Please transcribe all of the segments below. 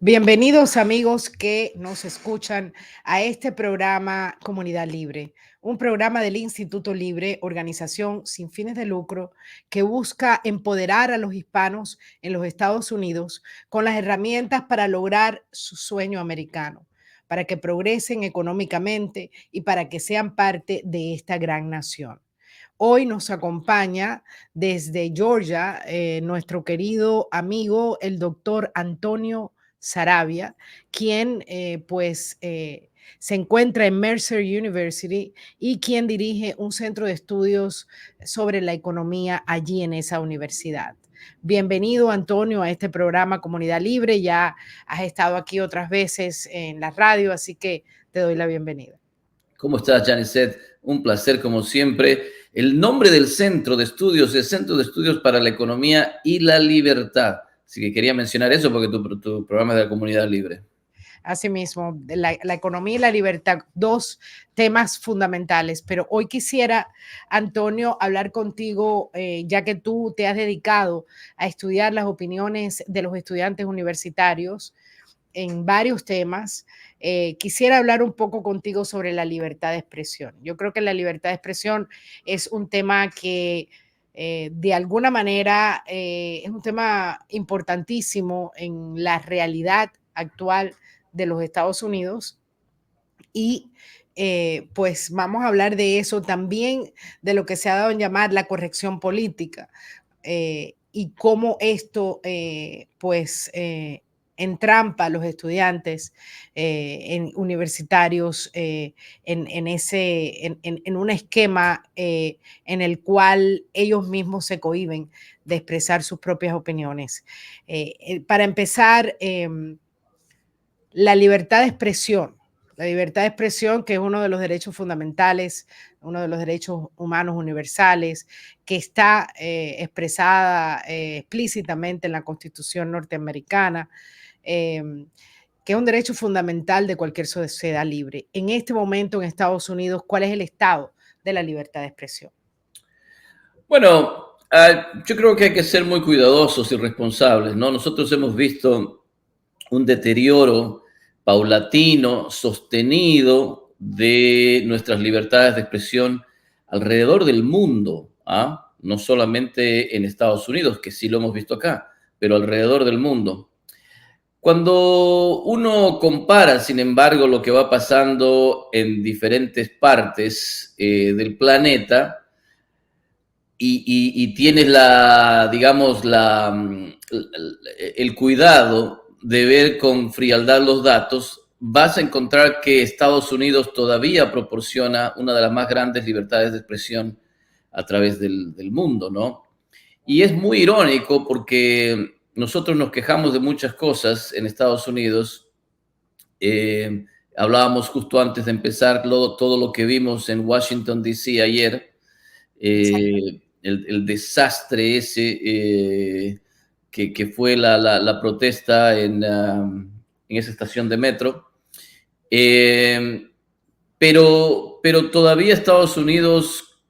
Bienvenidos amigos que nos escuchan a este programa Comunidad Libre, un programa del Instituto Libre, organización sin fines de lucro que busca empoderar a los hispanos en los Estados Unidos con las herramientas para lograr su sueño americano, para que progresen económicamente y para que sean parte de esta gran nación. Hoy nos acompaña desde Georgia nuestro querido amigo, el doctor Antonio Sarabia, quien se encuentra en Mercer University y quien dirige un centro de estudios sobre la economía allí en esa universidad. Bienvenido, Antonio, a este programa Comunidad Libre. Ya has estado aquí otras veces en la radio, así que te doy la bienvenida. ¿Cómo estás, Janicet? Un placer como siempre. El nombre del centro de estudios es Centro de Estudios para la Economía y la Libertad. Así que quería mencionar eso porque tu programa es de la comunidad libre. Asimismo, la economía y la libertad, dos temas fundamentales. Pero hoy quisiera, Antonio, hablar contigo, ya que tú te has dedicado a estudiar las opiniones de los estudiantes universitarios en varios temas. Quisiera hablar un poco contigo sobre la libertad de expresión. Yo creo que la libertad de expresión es un tema que de alguna manera es un tema importantísimo en la realidad actual de los Estados Unidos y pues vamos a hablar de eso también, de lo que se ha dado en llamar la corrección política y cómo esto entrampa a los estudiantes universitarios en un esquema en el cual ellos mismos se cohíben de expresar sus propias opiniones. Para empezar, la libertad de expresión. La libertad de expresión, que es uno de los derechos fundamentales, uno de los derechos humanos universales, que está expresada explícitamente en la Constitución norteamericana, eh, que es un derecho fundamental de cualquier sociedad libre. En este momento en Estados Unidos, ¿cuál es el estado de la libertad de expresión? Bueno, yo creo que hay que ser muy cuidadosos y responsables, ¿no? Nosotros hemos visto un deterioro paulatino, sostenido de nuestras libertades de expresión alrededor del mundo, ¿ah? No solamente en Estados Unidos, que sí lo hemos visto acá, pero alrededor del mundo. Cuando uno compara, sin embargo, lo que va pasando en diferentes partes del planeta y tienes digamos, el cuidado de ver con frialdad los datos, vas a encontrar que Estados Unidos todavía proporciona una de las más grandes libertades de expresión a través del mundo, ¿no? Y es muy irónico porque nosotros nos quejamos de muchas cosas en Estados Unidos. Hablábamos justo antes de empezar todo lo que vimos en Washington, D.C. ayer, el desastre ese que fue la protesta en esa estación de metro. Pero todavía Estados Unidos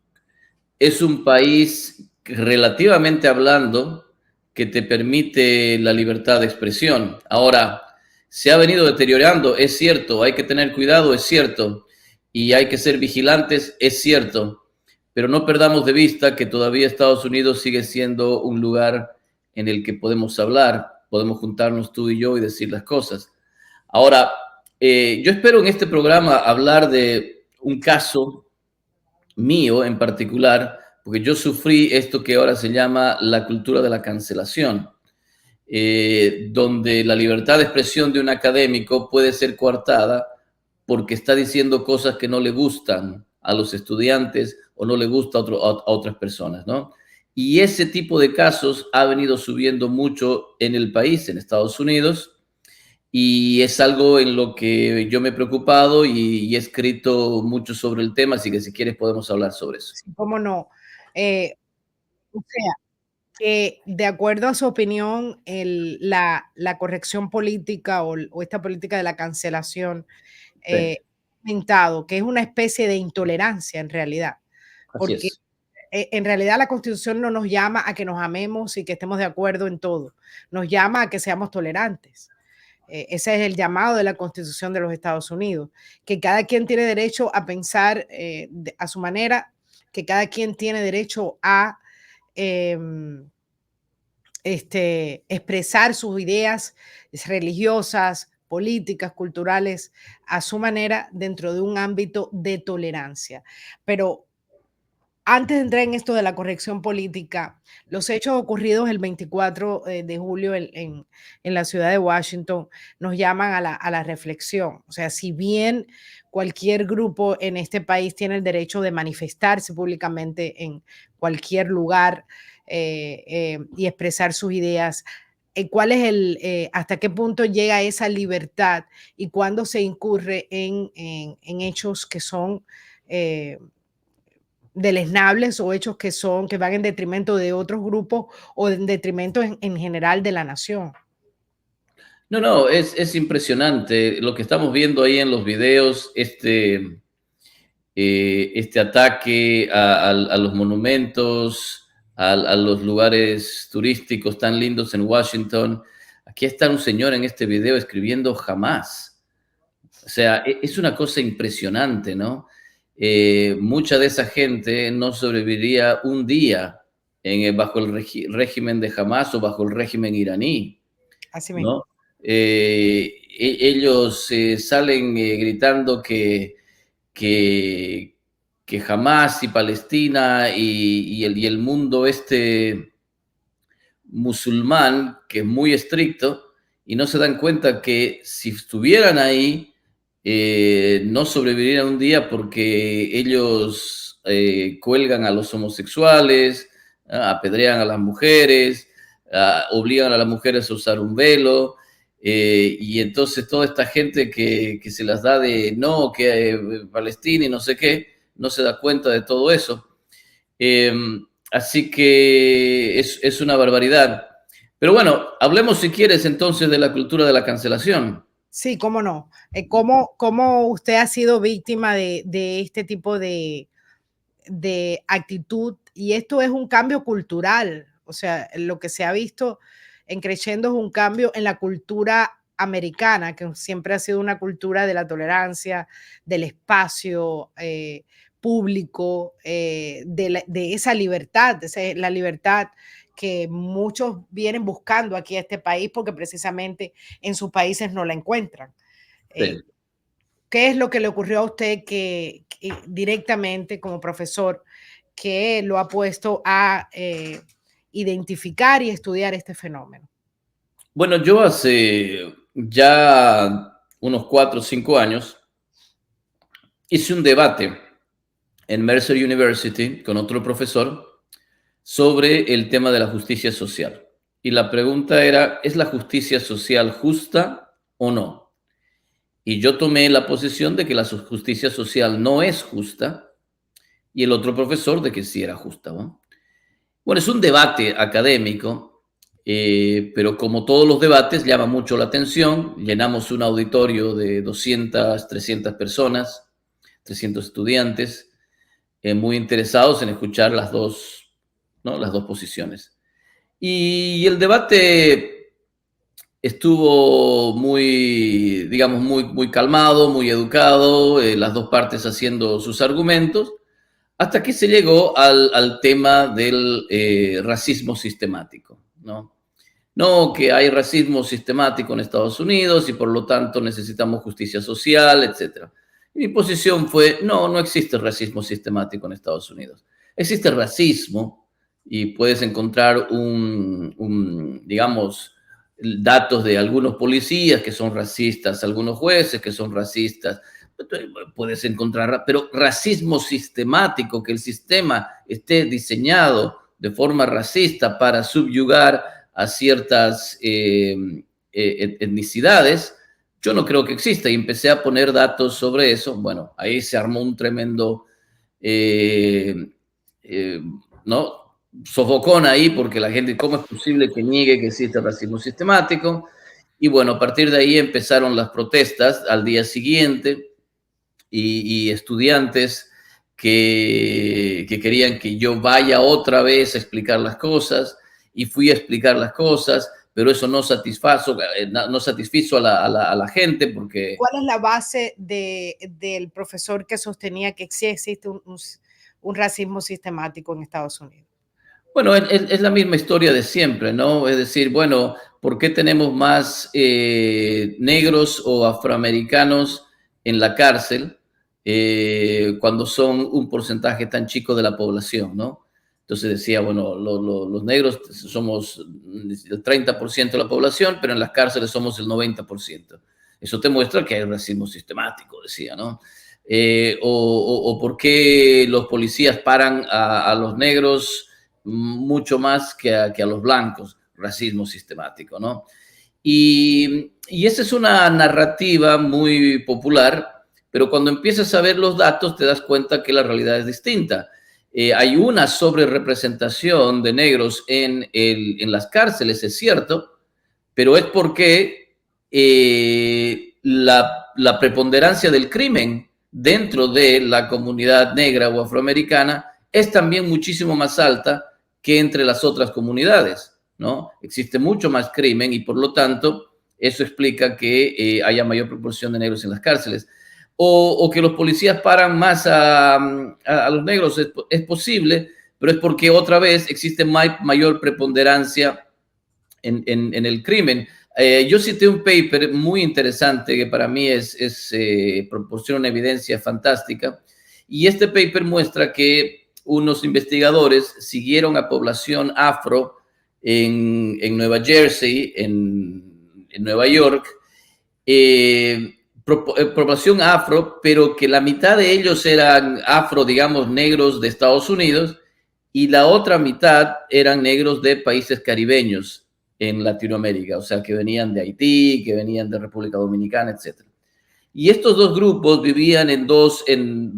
es un país que, relativamente hablando, que te permite la libertad de expresión. Ahora, se ha venido deteriorando, es cierto, hay que tener cuidado, es cierto, y hay que ser vigilantes, es cierto, pero no perdamos de vista que todavía Estados Unidos sigue siendo un lugar en el que podemos hablar, podemos juntarnos tú y yo y decir las cosas. Ahora, yo espero en este programa hablar de un caso mío en particular, porque yo sufrí esto que ahora se llama la cultura de la cancelación, donde la libertad de expresión de un académico puede ser coartada porque está diciendo cosas que no le gustan a los estudiantes o no le gusta a otras personas, ¿no? Y ese tipo de casos ha venido subiendo mucho en el país, en Estados Unidos, y es algo en lo que yo me he preocupado y he escrito mucho sobre el tema, así que si quieres podemos hablar sobre eso. Sí, ¿cómo no? O sea, que de acuerdo a su opinión, la corrección política o esta política de la cancelación, Sí, inventado, que es una especie de intolerancia en realidad, así porque es. en realidad la Constitución no nos llama a que nos amemos y que estemos de acuerdo en todo, nos llama a que seamos tolerantes. Ese es el llamado de la Constitución de los Estados Unidos, que cada quien tiene derecho a pensar a su manera, que cada quien tiene derecho a em, expresar sus ideas religiosas, políticas, culturales, a su manera dentro de un ámbito de tolerancia. Pero antes de entrar en esto de la corrección política, los hechos ocurridos el 24 de julio en la ciudad de Washington nos llaman a la reflexión. O sea, si bien cualquier grupo en este país tiene el derecho de manifestarse públicamente en cualquier lugar y expresar sus ideas, ¿cuál es hasta qué punto llega esa libertad y cuándo se incurre en hechos que son deleznables o hechos que van en detrimento de otros grupos o en detrimento en general de la nación? No, no, es impresionante lo que estamos viendo ahí en los videos, este ataque a los monumentos, a los lugares turísticos tan lindos en Washington. Aquí está un señor en este video escribiendo jamás. O sea, es una cosa impresionante, ¿no? Mucha de esa gente no sobreviviría un día bajo el régimen de Hamas o bajo el régimen iraní, Así mismo. ¿no? Ellos salen gritando que, que Hamas y Palestina y el mundo musulmán, que es muy estricto, y no se dan cuenta que si estuvieran ahí, no sobrevivirían un día porque ellos cuelgan a los homosexuales, apedrean a las mujeres, obligan a las mujeres a usar un velo, y entonces toda esta gente que se las da de no, que Palestina y no sé qué, no se da cuenta de todo eso. Eh, Así que es una barbaridad. Pero bueno, hablemos si quieres entonces de la cultura de la cancelación. Sí, cómo no. ¿Cómo usted ha sido víctima de este tipo de actitud? Y esto es un cambio cultural. O sea, lo que se ha visto en creciendo es un cambio en la cultura americana, que siempre ha sido una cultura de la tolerancia, del espacio público, de esa libertad, la libertad que muchos vienen buscando aquí a este país porque precisamente en sus países no la encuentran. Eh, Sí. ¿Qué es lo que le ocurrió a usted que directamente como profesor que lo ha puesto a identificar y estudiar este fenómeno? Bueno, yo hace ya unos 4 o 5 años hice un debate en Mercer University con otro profesor sobre el tema de la justicia social. Y la pregunta era, ¿es la justicia social justa o no? Y yo tomé la posición de que la justicia social no es justa y el otro profesor de que sí era justa, ¿no? Bueno, es un debate académico, pero como todos los debates llama mucho la atención. Llenamos un auditorio de 200, 300 personas, 300 estudiantes, muy interesados en escuchar las dos, ¿no? Las dos posiciones. Y el debate estuvo muy, digamos, muy calmado, muy educado, las dos partes haciendo sus argumentos, hasta que se llegó al tema del racismo sistemático, ¿no? No, que hay racismo sistemático en Estados Unidos y por lo tanto necesitamos justicia social, etcétera. Mi posición fue, no, no existe racismo sistemático en Estados Unidos. Existe racismo y puedes encontrar digamos, datos de algunos policías que son racistas, algunos jueces que son racistas, puedes encontrar, pero racismo sistemático, que el sistema esté diseñado de forma racista para subyugar a ciertas etnicidades, yo no creo que exista. Y empecé a poner datos sobre eso. Bueno, ahí se armó un tremendo, eh, eh, ¿no? Sofocón ahí, porque la gente, ¿cómo es posible que niegue que existe racismo sistemático? Y bueno, a partir de ahí empezaron las protestas al día siguiente y estudiantes que querían que yo vaya otra vez a explicar las cosas y fui a explicar las cosas, pero eso no satisfizo a la gente porque... ¿Cuál es la base del profesor que sostenía que sí existe un racismo sistemático en Estados Unidos? Bueno, es la misma historia de siempre, ¿no? Es decir, bueno, ¿por qué tenemos más negros o afroamericanos en la cárcel cuando son un porcentaje tan chico de la población, ¿no? Entonces decía, bueno, los negros somos el 30% de la población, pero en las cárceles somos el 90%. Eso te muestra que hay racismo sistemático, decía, ¿no? O por qué los policías paran a los negros mucho más que a los blancos, racismo sistemático, ¿no? Y esa es una narrativa muy popular, pero cuando empiezas a ver los datos te das cuenta que la realidad es distinta. Hay una sobrerepresentación de negros en las cárceles, es cierto, pero es porque la preponderancia del crimen dentro de la comunidad negra o afroamericana es también muchísimo más alta que entre las otras comunidades, ¿no? Existe mucho más crimen y por lo tanto eso explica que haya mayor proporción de negros en las cárceles. O que los policías paran más a los negros es posible, pero es porque otra vez existe mayor preponderancia en el crimen. Yo cité un paper muy interesante que para mí proporciona una evidencia fantástica y este paper muestra que unos investigadores siguieron a población afro en Nueva Jersey, en Nueva York, población afro, pero que la mitad de ellos eran afro, digamos, negros de Estados Unidos, y la otra mitad eran negros de países caribeños en Latinoamérica, o sea, que venían de Haití, que venían de República Dominicana, etc. Y estos dos grupos vivían en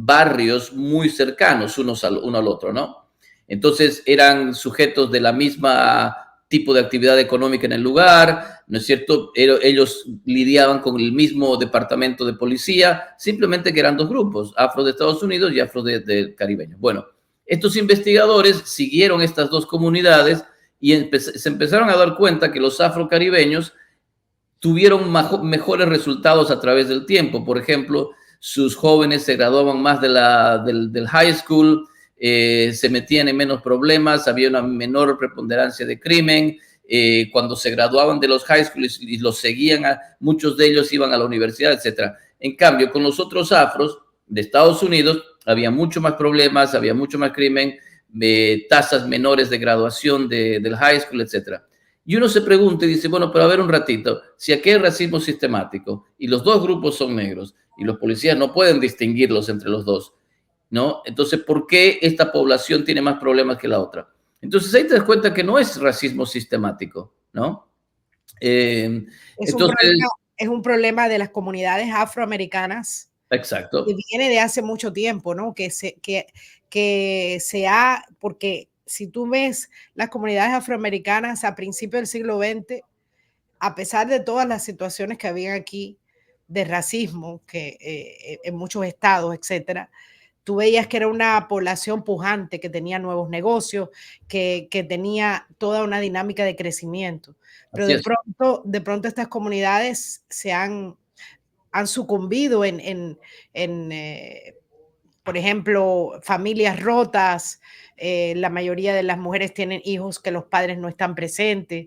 barrios muy cercanos uno al otro, ¿no? Entonces eran sujetos de la misma tipo de actividad económica en el lugar, ¿no es cierto? Ellos lidiaban con el mismo departamento de policía, simplemente que eran dos grupos, afro de Estados Unidos y afro de caribeños. Bueno, estos investigadores siguieron estas dos comunidades y se empezaron a dar cuenta que los afrocaribeños tuvieron mejores resultados a través del tiempo. Por ejemplo, sus jóvenes se graduaban más del high school, se metían en menos problemas, había una menor preponderancia de crimen. Cuando se graduaban de los high schools y los seguían, muchos de ellos iban a la universidad, etc. En cambio, con los otros afros de Estados Unidos, había mucho más problemas, había mucho más crimen, tasas menores de graduación del high school, etc. Y uno se pregunta y dice, bueno, pero a ver un ratito, si aquí hay racismo sistemático y los dos grupos son negros y los policías no pueden distinguirlos entre los dos, ¿no? Entonces, ¿por qué esta población tiene más problemas que la otra? Entonces, ahí te das cuenta que no es racismo sistemático, ¿no? Es un problema de las comunidades afroamericanas. Exacto. Que viene de hace mucho tiempo, ¿no? Porque si tú ves las comunidades afroamericanas a principios del siglo XX, a pesar de todas las situaciones que había aquí de racismo, que en muchos estados, etcétera, tú veías que era una población pujante, que tenía nuevos negocios, que tenía toda una dinámica de crecimiento. Pero de pronto estas comunidades han sucumbido por ejemplo, familias rotas. La mayoría de las mujeres tienen hijos que los padres no están presentes.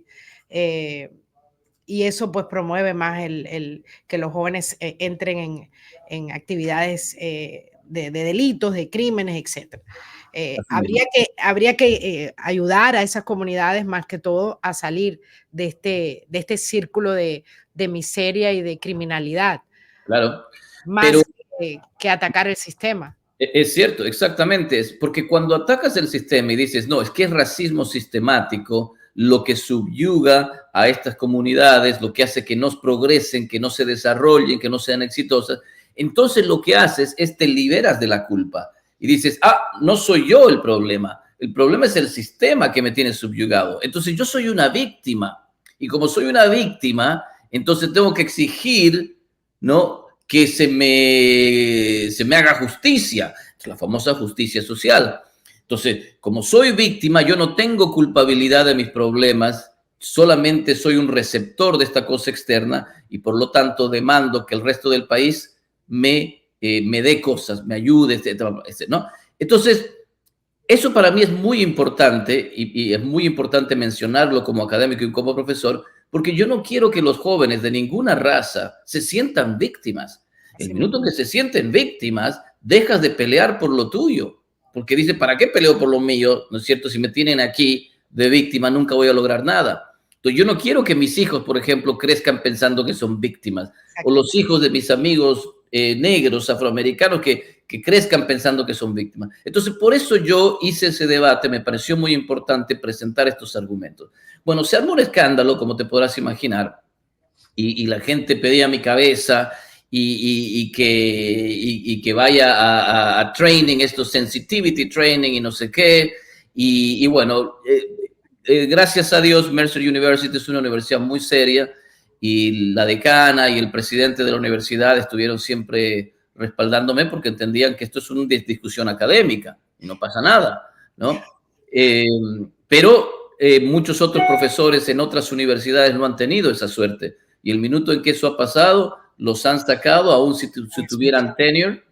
Y eso pues promueve más que los jóvenes entren en actividades de delitos, de crímenes, etc. Habría que ayudar a esas comunidades más que todo a salir de este círculo de miseria y de criminalidad. Claro. Más que atacar el sistema. Es cierto, exactamente. Es porque cuando atacas el sistema y dices, no, es que es racismo sistemático lo que subyuga a estas comunidades, lo que hace que no progresen, que no se desarrollen, que no sean exitosas, entonces lo que haces es te liberas de la culpa y dices, no soy yo el problema es el sistema que me tiene subyugado. Entonces yo soy una víctima y como soy una víctima, entonces tengo que exigir, ¿no?, que se me haga justicia, la famosa justicia social. Entonces, como soy víctima, yo no tengo culpabilidad de mis problemas, solamente soy un receptor de esta cosa externa y por lo tanto demando que el resto del país me dé cosas, me ayude, ¿no? Entonces, eso para mí es muy importante y es muy importante mencionarlo como académico y como profesor, porque yo no quiero que los jóvenes de ninguna raza se sientan víctimas. El Así minuto mismo. que se sienten víctimas, dejas de pelear por lo tuyo, porque dice, ¿para qué peleo por lo mío? ¿No es cierto? Si me tienen aquí de víctima, nunca voy a lograr nada. Entonces, yo no quiero que mis hijos, por ejemplo, crezcan pensando que son víctimas, o los Exactamente. hijos de mis amigos negros, afroamericanos, que crezcan pensando que son víctimas. Entonces, por eso yo hice ese debate, me pareció muy importante presentar estos argumentos. Bueno, se armó un escándalo, como te podrás imaginar, y la gente pedía mi cabeza y que vaya a training, esto sensitivity training y no sé qué. Y bueno, gracias a Dios, Mercer University es una universidad muy seria y la decana y el presidente de la universidad estuvieron siempre respaldándome porque entendían que esto es una discusión académica y no pasa nada, ¿no? Eh, pero muchos otros profesores en otras universidades no han tenido esa suerte y el minuto en que eso ha pasado, los han sacado, aún si tuvieran tenure,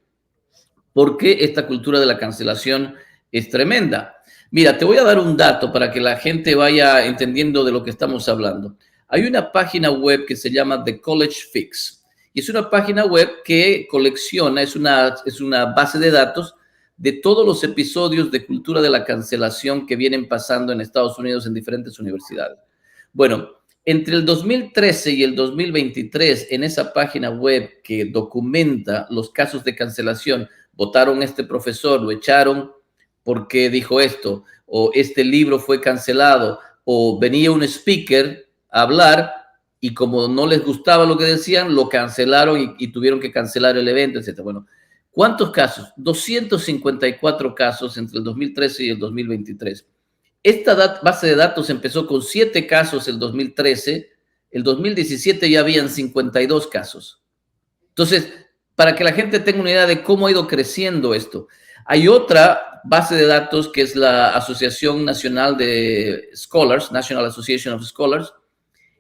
porque esta cultura de la cancelación es tremenda. Mira, te voy a dar un dato para que la gente vaya entendiendo de lo que estamos hablando. Hay una página web que se llama The College Fix y es una página web que colecciona, es una base de datos de todos los episodios de cultura de la cancelación que vienen pasando en Estados Unidos en diferentes universidades. Bueno, entre el 2013 y el 2023, en esa página web que documenta los casos de cancelación, votaron a este profesor, lo echaron porque dijo esto, o este libro fue cancelado, o venía un speaker a hablar y como no les gustaba lo que decían, lo cancelaron y tuvieron que cancelar el evento, etcétera. Bueno, ¿cuántos casos? 254 casos entre el 2013 y el 2023. Esta base de datos empezó con 7 casos el 2013, el 2017 ya habían 52 casos. Entonces, para que la gente tenga una idea de cómo ha ido creciendo esto, hay otra base de datos que es la Asociación Nacional de Scholars, National Association of Scholars,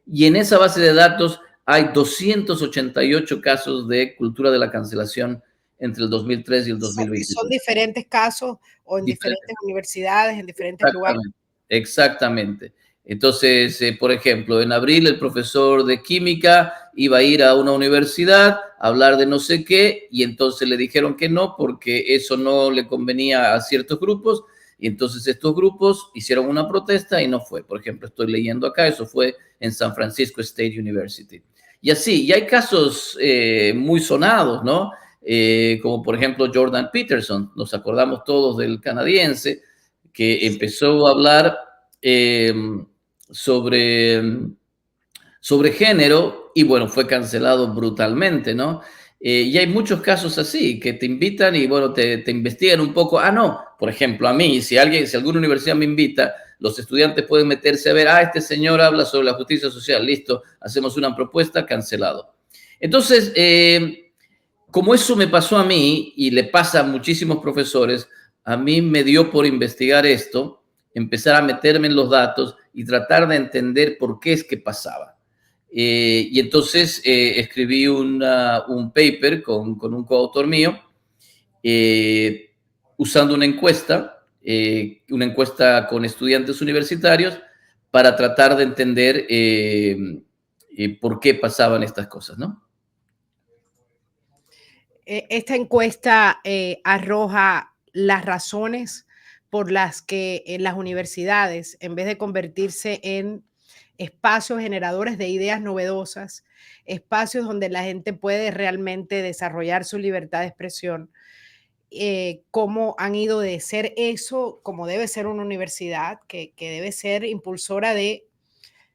y en esa base de datos hay 288 casos de cultura de la cancelación entre el 2003 y el Y son 2023. diferentes casos o en diferentes Diferentes. universidades, en diferentes lugares. Exactamente, exactamente. Entonces, por ejemplo, en abril el profesor de química iba a ir a una universidad a hablar de no sé qué y entonces le dijeron que no porque eso no le convenía a ciertos grupos y entonces estos grupos hicieron una protesta y no fue. Por ejemplo, estoy leyendo acá, eso fue en San Francisco State University. Y así, y hay casos muy sonados, ¿no? Como por ejemplo Jordan Peterson, nos acordamos todos del canadiense que Sí. empezó a hablar eh, sobre, sobre género y bueno, fue cancelado brutalmente, ¿no? Y hay muchos casos así, que te invitan y bueno, te investigan un poco. Ah, no, por ejemplo, a mí, si alguna universidad me invita, los estudiantes pueden meterse a ver, este señor habla sobre la justicia social, listo, hacemos una propuesta, cancelado. Entonces, como eso me pasó a mí y le pasa a muchísimos profesores, a mí me dio por investigar esto, empezar a meterme en los datos y tratar de entender por qué es que pasaba. Y entonces escribí un paper con un coautor mío eh, usando una encuesta con estudiantes universitarios para tratar de entender por qué pasaban estas cosas, ¿no? Esta encuesta arroja las razones por las que en las universidades, en vez de convertirse en espacios generadores de ideas novedosas, espacios donde la gente puede realmente desarrollar su libertad de expresión, cómo han ido de ser eso, como debe ser una universidad, que debe ser impulsora de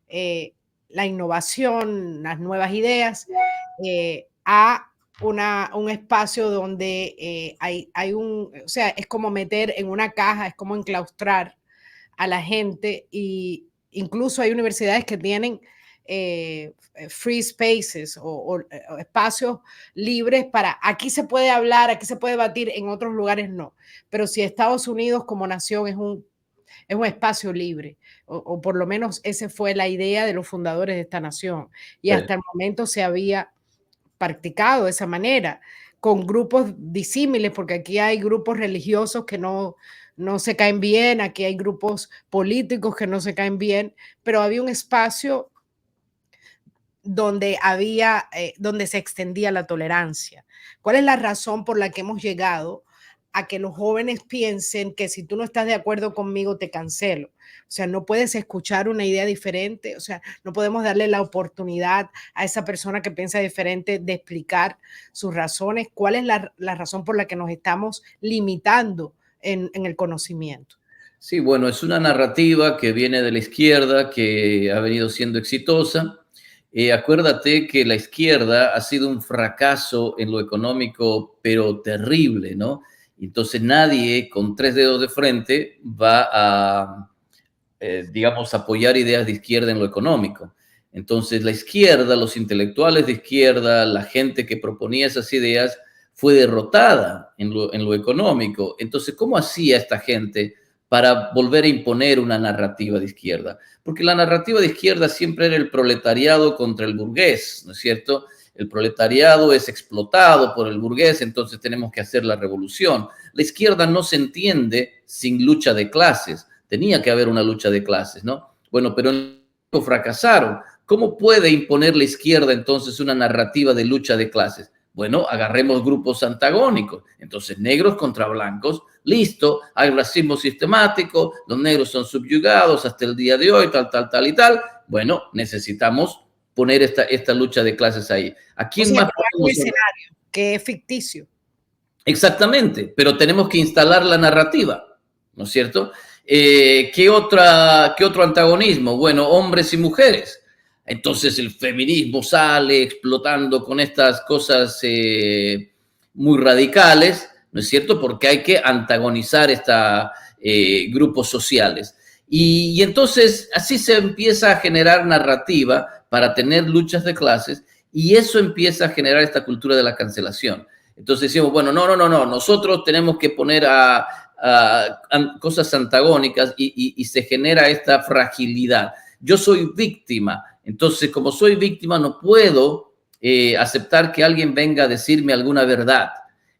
eh, la innovación, las nuevas ideas, a un espacio donde hay o sea, es como meter en una caja, es como enclaustrar a la gente y incluso hay universidades que tienen free spaces o espacios libres para, aquí se puede hablar, aquí se puede debatir, en otros lugares no. Pero si Estados Unidos como nación es un es un espacio libre, o por lo menos esa fue la idea de los fundadores de esta nación, y Sí. hasta el momento se había practicado de esa manera, con grupos disímiles, porque aquí hay grupos religiosos que no se caen bien, aquí hay grupos políticos que no se caen bien, pero había un espacio donde donde se extendía la tolerancia. ¿Cuál es la razón por la que hemos llegado a que los jóvenes piensen que si tú no estás de acuerdo conmigo, te cancelo? O sea, no puedes escuchar una idea diferente, o sea, no podemos darle la oportunidad a esa persona que piensa diferente de explicar sus razones. ¿Cuál es la razón por la que nos estamos limitando en el conocimiento? Sí, bueno, es una narrativa que viene de la izquierda, que ha venido siendo exitosa. Acuérdate que la izquierda ha sido un fracaso en lo económico, pero terrible, ¿no? Entonces nadie con tres dedos de frente va a, digamos, apoyar ideas de izquierda en lo económico. Entonces la izquierda, los intelectuales de izquierda, la gente que proponía esas ideas, fue derrotada en lo económico. Entonces, ¿cómo hacía esta gente para volver a imponer una narrativa de izquierda? Porque la narrativa de izquierda siempre era el proletariado contra el burgués, ¿no es cierto? El proletariado es explotado por el burgués, entonces tenemos que hacer la revolución. La izquierda no se entiende sin lucha de clases. Tenía que haber una lucha de clases, ¿no? Bueno, pero fracasaron. ¿Cómo puede imponer la izquierda entonces una narrativa de lucha de clases? Bueno, agarremos grupos antagónicos. Entonces, negros contra blancos, listo, hay racismo sistemático, los negros son subyugados hasta el día de hoy, tal y tal. Bueno, necesitamos poner esta lucha de clases ahí. ¿A O quién sea, más crear un podemos? escenario que es ficticio. Exactamente, pero tenemos que instalar la narrativa, ¿no es cierto? ¿Qué otro antagonismo? Bueno, hombres y mujeres. Entonces el feminismo sale explotando con estas cosas muy radicales, ¿no es cierto? Porque hay que antagonizar estos grupos sociales. Y entonces así se empieza a generar narrativa para tener luchas de clases y eso empieza a generar esta cultura de la cancelación. Entonces decimos, bueno, no, nosotros tenemos que poner a cosas antagónicas y se genera esta fragilidad. Yo soy víctima, entonces como soy víctima no puedo aceptar que alguien venga a decirme alguna verdad.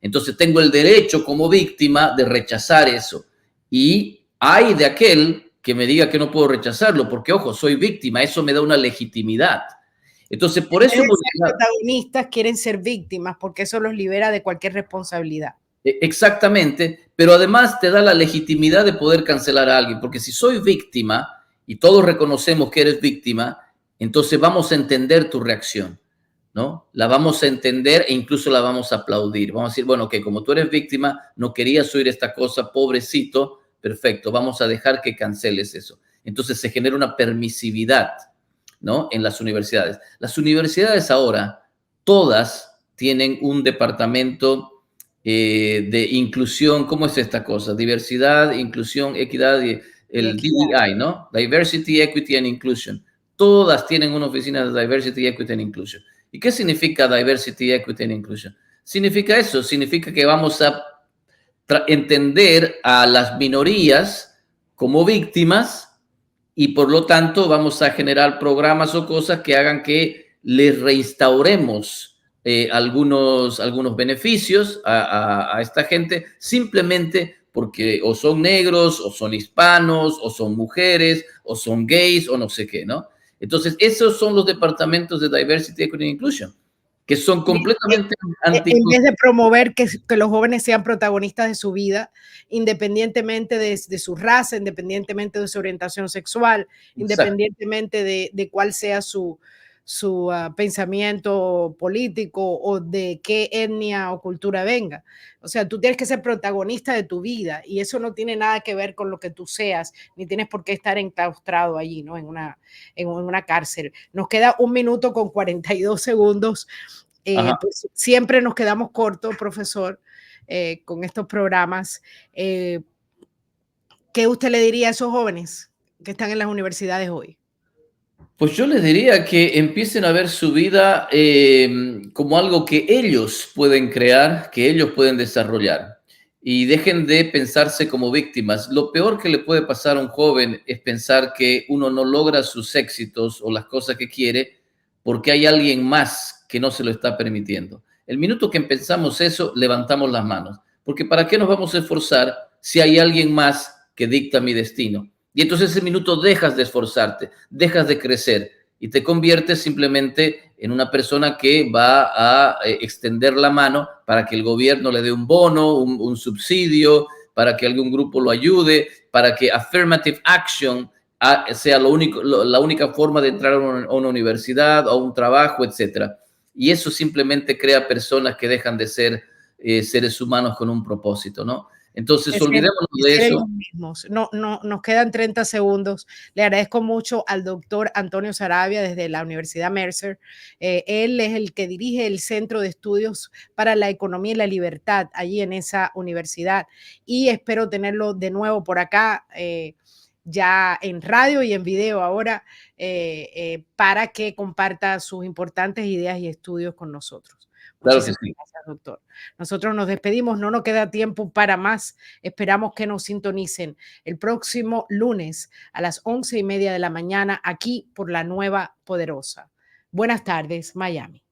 Entonces tengo el derecho como víctima de rechazar eso. Y hay de aquel que me diga que no puedo rechazarlo, porque ojo, soy víctima, eso me da una legitimidad. Entonces, por En vez eso de hemos ser llegado. protagonistas, quieren ser víctimas porque eso los libera de cualquier responsabilidad. Exactamente, pero además te da la legitimidad de poder cancelar a alguien, porque si soy víctima y todos reconocemos que eres víctima, entonces vamos a entender tu reacción, ¿no? La vamos a entender e incluso la vamos a aplaudir. Vamos a decir, bueno, que como tú eres víctima, no querías oír esta cosa, pobrecito, perfecto, vamos a dejar que canceles eso. Entonces se genera una permisividad, ¿no? En las universidades. Las universidades ahora, todas tienen un departamento de inclusión. ¿Cómo es esta cosa? Diversidad, inclusión, equidad, Y el equidad. DEI, ¿no? Diversity, Equity and Inclusion. Todas tienen una oficina de Diversity, Equity and Inclusion. ¿Y qué significa Diversity, Equity and Inclusion? Significa eso, significa que vamos a entender a las minorías como víctimas y por lo tanto vamos a generar programas o cosas que hagan que les reinstauremos algunos beneficios a esta gente simplemente porque o son negros, o son hispanos, o son mujeres, o son gays, o no sé qué, ¿no? Entonces, esos son los departamentos de Diversity, Equity and Inclusion, que son completamente En vez de promover que los jóvenes sean protagonistas de su vida, independientemente de su raza, independientemente de su orientación sexual, Exacto. independientemente de cuál sea su pensamiento político o de qué etnia o cultura venga. O sea, tú tienes que ser protagonista de tu vida y eso no tiene nada que ver con lo que tú seas, ni tienes por qué estar enclaustrado allí, ¿no? En una cárcel. Nos queda 1 minuto con 42 segundos. Ajá. Pues siempre nos quedamos cortos, profesor, con estos programas. ¿Qué usted le diría a esos jóvenes que están en las universidades hoy? Pues yo les diría que empiecen a ver su vida como algo que ellos pueden crear, que ellos pueden desarrollar. y dejen de pensarse como víctimas. Lo peor que le puede pasar a un joven es pensar que uno no logra sus éxitos o las cosas que quiere porque hay alguien más que no se lo está permitiendo. El minuto que pensamos eso, levantamos las manos, porque ¿para qué nos vamos a esforzar si hay alguien más que dicta mi destino? Y entonces ese minuto dejas de esforzarte, dejas de crecer y te conviertes simplemente en una persona que va a extender la mano para que el gobierno le dé un bono, un subsidio, para que algún grupo lo ayude, para que affirmative action sea la única forma de entrar a una universidad o a un trabajo, etcétera. Y eso simplemente crea personas que dejan de ser seres humanos con un propósito, ¿no? Entonces, olvidémonos De de ser eso. ellos mismos. No, no, nos quedan 30 segundos. Le agradezco mucho al doctor Antonio Sarabia desde la Universidad Mercer. Él es el que dirige el Centro de Estudios para la Economía y la Libertad allí en esa universidad. Y espero tenerlo de nuevo por acá. Ya en radio y en video ahora, para que comparta sus importantes ideas y estudios con nosotros. Claro que Muchísimas sí. gracias, doctor. Nosotros nos despedimos, no nos queda tiempo para más. Esperamos que nos sintonicen el próximo lunes a las 11:30 de la mañana aquí por la Nueva Poderosa. Buenas tardes, Miami.